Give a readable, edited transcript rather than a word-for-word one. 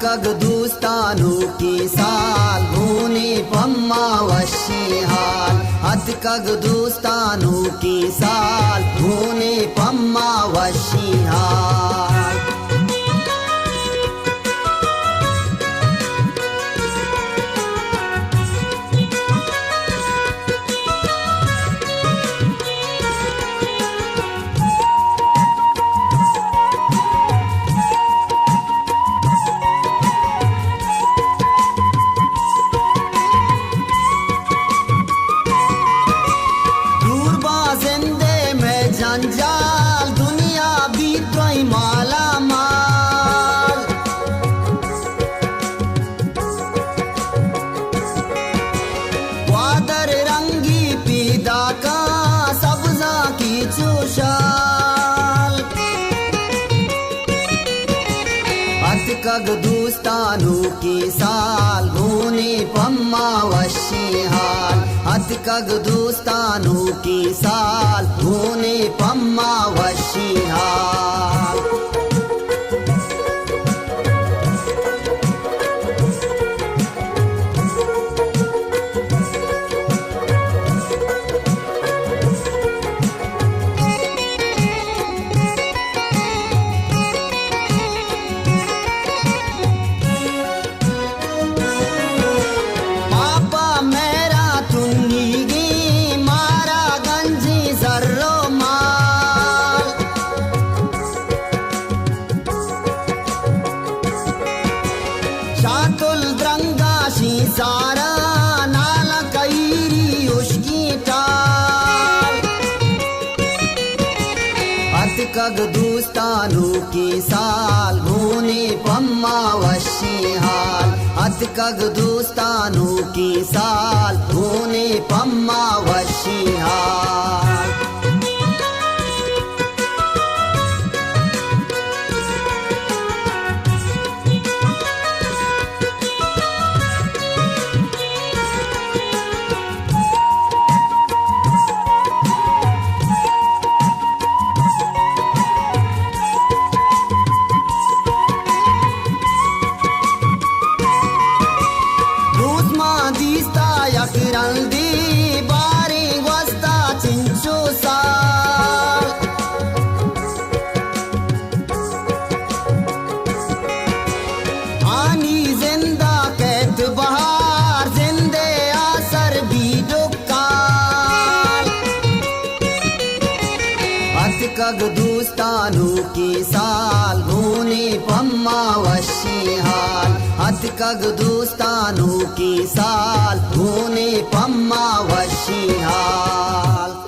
कग दूस्तानु की साल भूने पम्मा वशी हाल हत कग दूस्तानु की साल भूने पम्मा वशी हाल जंजाल दुनिया बीतोई माला माल वादर रंगी पीदा का सब्जा की चुशाल अतकग दूस्तानु की साल भूने पम्मा वशी हाल अतकग दूस्तानु की साल भूने पम्मा वशी हाल शातुल द्रंगाशी सारा नाला कैरी उसकी टाल अतकग दूस्तानु की साल भूने पम्मा वशी हाल अतकग दूस्तानु की साल भूने पम्मा वशी हाल रंदी बारी वस्ता चिंचो साल आनी जिंदा कैद बहार जिंदे आसर भी दुकाल अतकग दूस्तानु की साल भूने पम्मा वशी हाल अतकग दूस्तानु की साल भूने पम्मा वशी हाल।